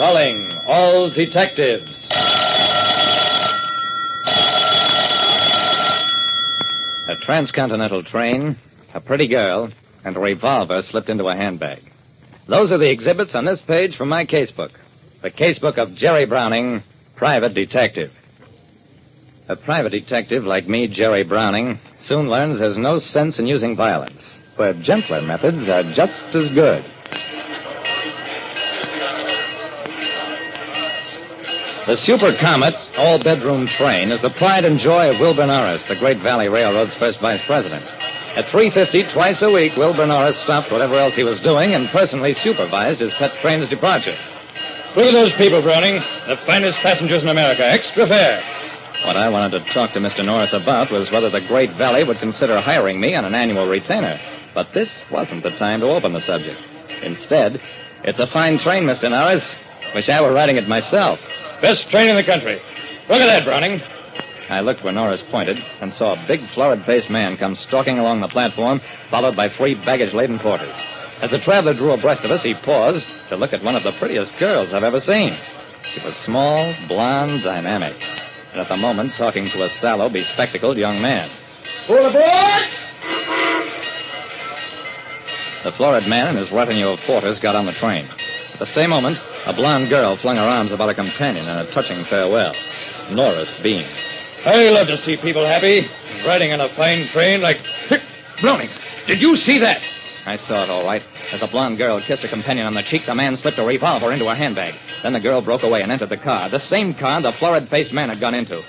Calling all detectives. A transcontinental train, a pretty girl, and a revolver slipped into a handbag. Those are the exhibits on this page from my casebook. The casebook of Jerry Browning, private detective. A private detective like me, Jerry Browning, soon learns there's no sense in using violence, where gentler methods are just as good. The Super Comet all-bedroom train is the pride and joy of Wilbur Norris, the Great Valley Railroad's first vice president. At 3:50 twice a week, Wilbur Norris stopped whatever else he was doing and personally supervised his pet train's departure. Look at those people, Browning. The finest passengers in America. Extra fare. What I wanted to talk to Mr. Norris about was whether the Great Valley would consider hiring me on an annual retainer. But this wasn't the time to open the subject. Instead, it's a fine train, Mr. Norris. Wish I were riding it myself. Best train in the country. Look at that, Browning. I looked where Norris pointed and saw a big, florid-faced man come stalking along the platform, followed by 3 baggage-laden porters. As the traveler drew abreast of us, he paused to look at one of the prettiest girls I've ever seen. She was small, blonde, dynamic, and at the moment talking to a sallow, bespectacled young man. Pull aboard! The florid man and his retinue of porters got on the train. At the same moment, a blonde girl flung her arms about a companion in a touching farewell. Norris beamed. I love to see people happy, riding on a fine train like... Browning, did you see that? I saw it all right. As the blonde girl kissed her companion on the cheek, the man slipped a revolver into her handbag. Then the girl broke away and entered the car, the same car the florid-faced man had gone into.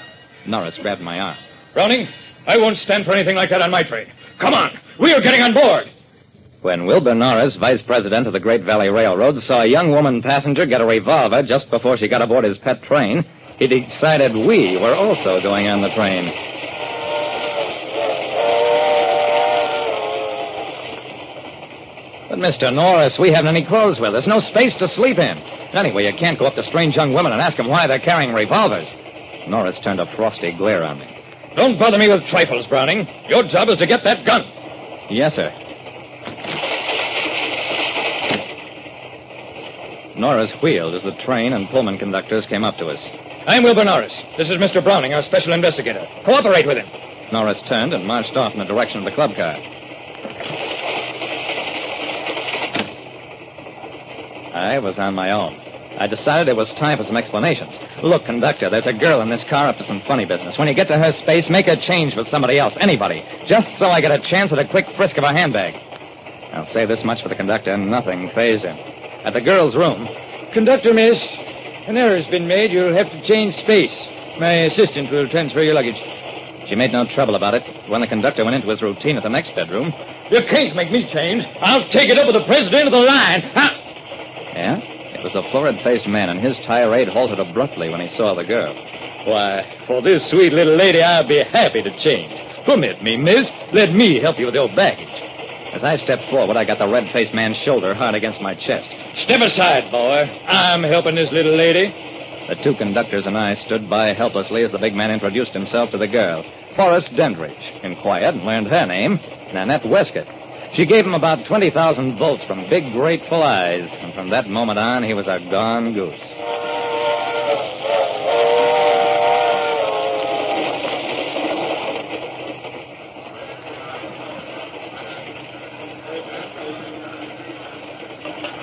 Norris grabbed my arm. Browning, I won't stand for anything like that on my train. Come on, we are getting on board. When Wilbur Norris, vice president of the Great Valley Railroad, saw a young woman passenger get a revolver just before she got aboard his pet train, he decided we were also going on the train. But, Mr. Norris, we haven't any clothes with us, no space to sleep in. Anyway, you can't go up to strange young women and ask them why they're carrying revolvers. Norris turned a frosty glare on me. Don't bother me with trifles, Browning. Your job is to get that gun. Yes, sir. Norris wheeled as the train and Pullman conductors came up to us. I'm Wilbur Norris. This is Mr. Browning, our special investigator. Cooperate with him. Norris turned and marched off in the direction of the club car. I was on my own. I decided it was time for some explanations. Look, conductor, there's a girl in this car up to some funny business. When you get to her space, make her change with somebody else, anybody, just so I get a chance at a quick frisk of her handbag. I'll say this much for the conductor, nothing fazed him. At the girl's room... Conductor, miss, an error's been made. You'll have to change space. My assistant will transfer your luggage. She made no trouble about it. When the conductor went into his routine at the next bedroom... You can't make me change. I'll take it up with the president of the line. Yeah? It was the florid-faced man, and his tirade halted abruptly when he saw the girl. Why, for this sweet little lady, I'd be happy to change. Permit me, miss. Let me help you with your baggage. As I stepped forward, I got the red-faced man's shoulder hard against my chest. Step aside, boy. I'm helping this little lady. The 2 conductors and I stood by helplessly as the big man introduced himself to the girl. Forrest Dendridge. Inquired and learned her name, Nanette Westcott. She gave him about 20,000 volts from big, grateful eyes, and from that moment on, he was a gone goose.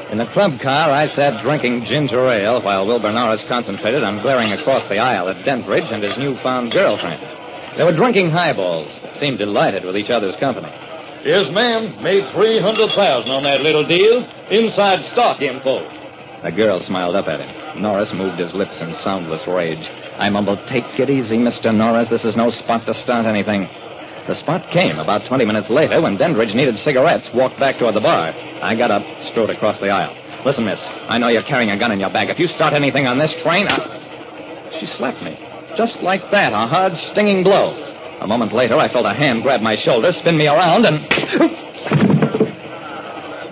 In the club car, I sat drinking ginger ale while Wilbur Norris concentrated on glaring across the aisle at Dendridge and his newfound girlfriend. They were drinking highballs, seemed delighted with each other's company. Yes, ma'am. Made $300,000 on that little deal. Inside stock info. The girl smiled up at him. Norris moved his lips in soundless rage. I mumbled, "Take it easy, Mr. Norris. This is no spot to start anything." The spot came about 20 minutes later when Dendridge needed cigarettes, walked back toward the bar. I got up, strode across the aisle. "Listen, miss, I know you're carrying a gun in your bag. If you start anything on this train, She slapped me. Just like that, a hard, stinging blow. A moment later, I felt a hand grab my shoulder, spin me around, and...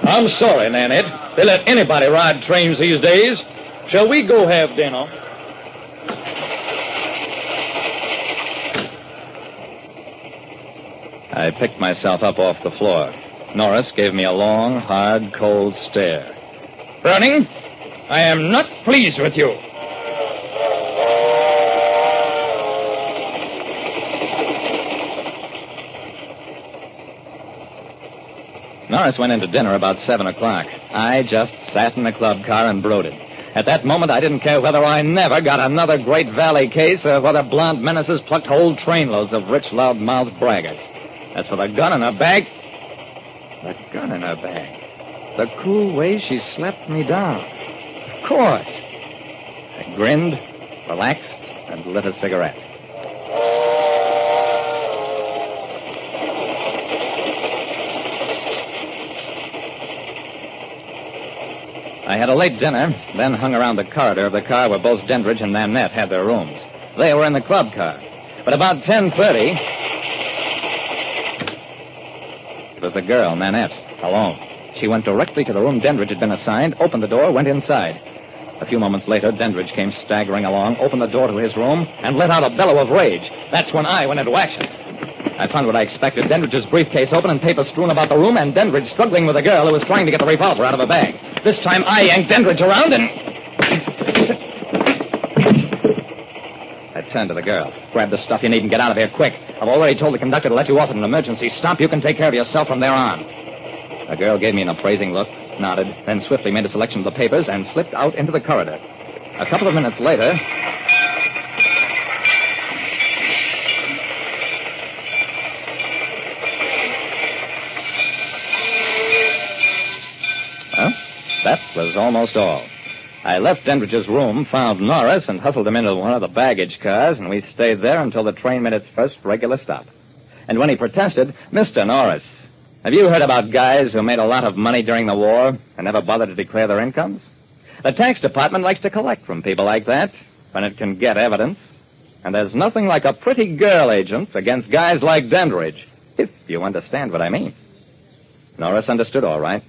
I'm sorry, Nanette. They let anybody ride trains these days. Shall we go have dinner? I picked myself up off the floor. Norris gave me a long, hard, cold stare. Browning, I am not pleased with you. Norris went into dinner about 7 o'clock. I just sat in the club car and brooded. At that moment, I didn't care whether I never got another Great Valley case or whether blonde menaces plucked whole trainloads of rich, loud-mouthed braggarts. As for the gun in her bag... The gun in her bag. The cool way she slapped me down. Of course. I grinned, relaxed, and lit a cigarette. I had a late dinner, then hung around the corridor of the car where both Dandridge and Nanette had their rooms. They were in the club car. But about 10:30... It was the girl, Nanette, alone. She went directly to the room Dandridge had been assigned, opened the door, went inside. A few moments later, Dandridge came staggering along, opened the door to his room, and let out a bellow of rage. That's when I went into action. I found what I expected, Dandridge's briefcase open and papers strewn about the room, and Dandridge struggling with a girl who was trying to get the revolver out of her bag. This time I yanked Dandridge around and... I turned to the girl. Grab the stuff you need and get out of here quick. I've already told the conductor to let you off at an emergency stop. You can take care of yourself from there on. The girl gave me an appraising look, nodded, then swiftly made a selection of the papers and slipped out into the corridor. A couple of minutes later... Well, that was almost all. I left Dandridge's room, found Norris, and hustled him into one of the baggage cars, and we stayed there until the train made its first regular stop. And when he protested, Mr. Norris, have you heard about guys who made a lot of money during the war and never bothered to declare their incomes? The tax department likes to collect from people like that when it can get evidence. And there's nothing like a pretty girl agent against guys like Dandridge, if you understand what I mean. Norris understood all right.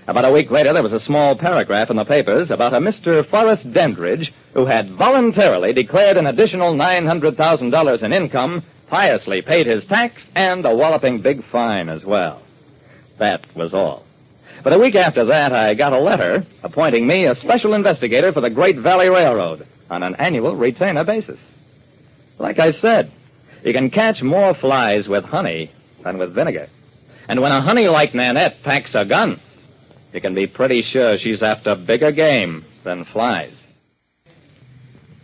About a week later, there was a small paragraph in the papers about a Mr. Forrest Dandridge who had voluntarily declared an additional $900,000 in income, piously paid his tax, and a walloping big fine as well. That was all. But a week after that, I got a letter appointing me a special investigator for the Great Valley Railroad on an annual retainer basis. Like I said, you can catch more flies with honey than with vinegar. And when a honey like Nanette packs a gun, you can be pretty sure she's after bigger game than flies.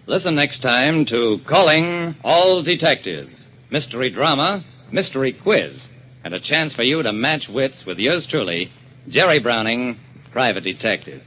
Listen next time to Calling All Detectives. Mystery drama, mystery quiz, and a chance for you to match wits with yours truly, Jerry Browning, Private Detective.